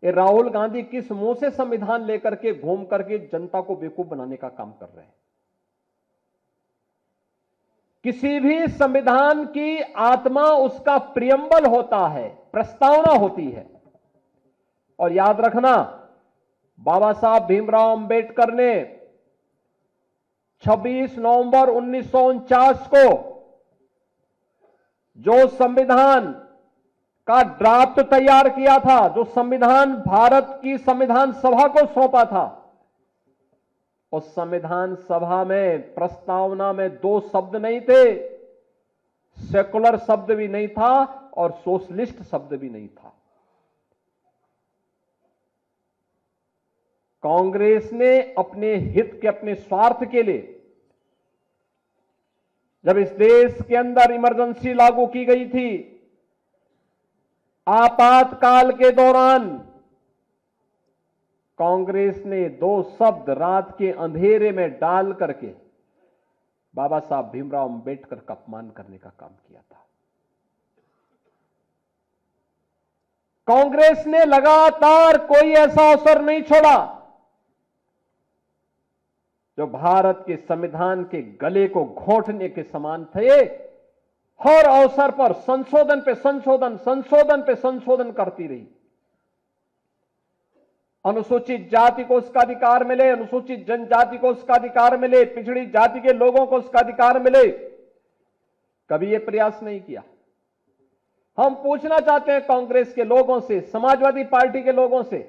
ये राहुल गांधी किस मुंह से संविधान लेकर के घूम करके जनता को बेवकूफ बनाने का काम कर रहे हैं। किसी भी संविधान की आत्मा उसका प्रियम्बल होता है, प्रस्तावना होती है। और याद रखना, बाबा साहब भीमराव अंबेडकर ने 26 नवंबर 1949 को जो संविधान का ड्राफ्ट तैयार किया था, जो संविधान भारत की संविधान सभा को सौंपा था, उस संविधान सभा में प्रस्तावना में 2 शब्द नहीं थे, सेकुलर शब्द भी नहीं था और सोशलिस्ट शब्द भी नहीं था। कांग्रेस ने अपने हित के, अपने स्वार्थ के लिए, जब इस देश के अंदर इमरजेंसी लागू की गई थी, आपातकाल के दौरान कांग्रेस ने 2 शब्द रात के अंधेरे में डाल करके बाबा साहब भीमराव अंबेडकर का अपमान करने का काम किया था। कांग्रेस ने लगातार कोई ऐसा अवसर नहीं छोड़ा जो भारत के संविधान के गले को घोंटने के समान थे। हर अवसर पर संशोधन पे संशोधन, संशोधन पे संशोधन करती रही। अनुसूचित जाति को उसका अधिकार मिले, अनुसूचित जनजाति को उसका अधिकार मिले, पिछड़ी जाति के लोगों को उसका अधिकार मिले, कभी यह प्रयास नहीं किया। हम पूछना चाहते हैं कांग्रेस के लोगों से, समाजवादी पार्टी के लोगों से,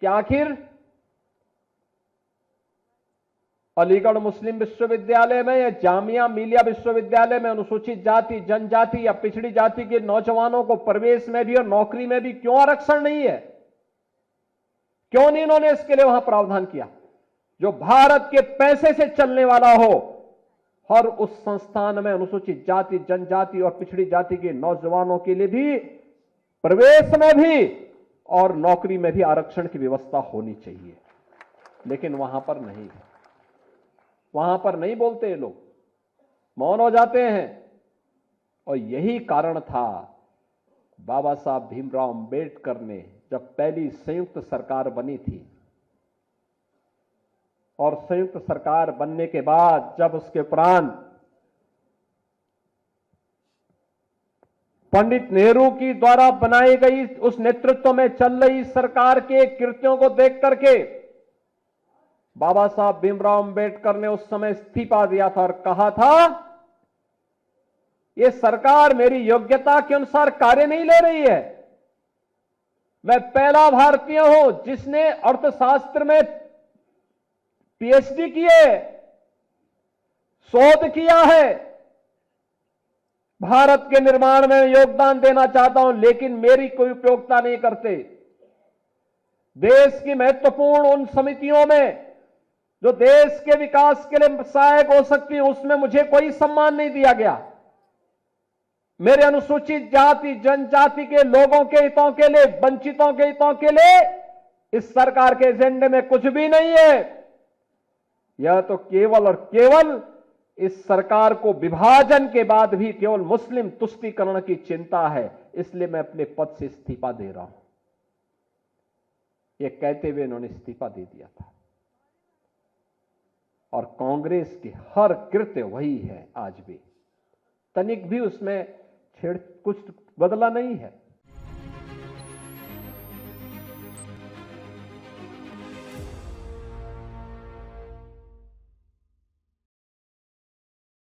कि आखिर अलीगढ़ मुस्लिम विश्वविद्यालय में या जामिया मिलिया विश्वविद्यालय में अनुसूचित जाति, जनजाति या पिछड़ी जाति के नौजवानों को प्रवेश में भी और नौकरी में भी क्यों आरक्षण नहीं है? क्यों नहीं इन्होंने इसके लिए वहां प्रावधान किया? जो भारत के पैसे से चलने वाला हो, और उस संस्थान में अनुसूचित जाति, जनजाति और पिछड़ी जाति के नौजवानों के लिए भी प्रवेश में भी और नौकरी में भी आरक्षण की व्यवस्था होनी चाहिए। लेकिन वहां पर नहीं है, वहां पर नहीं बोलते ये लोग, मौन हो जाते हैं। और यही कारण था बाबा साहब भीमराव अंबेडकर ने जब पहली संयुक्त सरकार बनी थी, और संयुक्त सरकार बनने के बाद जब उसके उपरांत पंडित नेहरू की द्वारा बनाई गई उस नेतृत्व में चल रही सरकार के कृत्यों को देख करके बाबा साहब भीमराव अंबेडकर ने उस समय इस्तीफा दिया था और कहा था, यह सरकार मेरी योग्यता के अनुसार कार्य नहीं ले रही है। मैं पहला भारतीय हूं जिसने अर्थशास्त्र में पीएचडी की है, शोध किया है, भारत के निर्माण में योगदान देना चाहता हूं, लेकिन मेरी कोई उपयोगिता नहीं करते। देश की महत्वपूर्ण उन समितियों में जो देश के विकास के लिए सहायक हो सकती है, उसमें मुझे कोई सम्मान नहीं दिया गया। मेरे अनुसूचित जाति, जनजाति के लोगों के हितों के लिए, वंचितों के हितों के लिए इस सरकार के एजेंडे में कुछ भी नहीं है। यह तो केवल और केवल इस सरकार को विभाजन के बाद भी केवल मुस्लिम तुष्टीकरण की चिंता है, इसलिए मैं अपने पद से इस्तीफा दे रहा हूं। यह कहते हुए इन्होंने इस्तीफा दे दिया था। और कांग्रेस की हर कृत्य वही है आज भी, तनिक भी उसमें कुछ बदला नहीं है।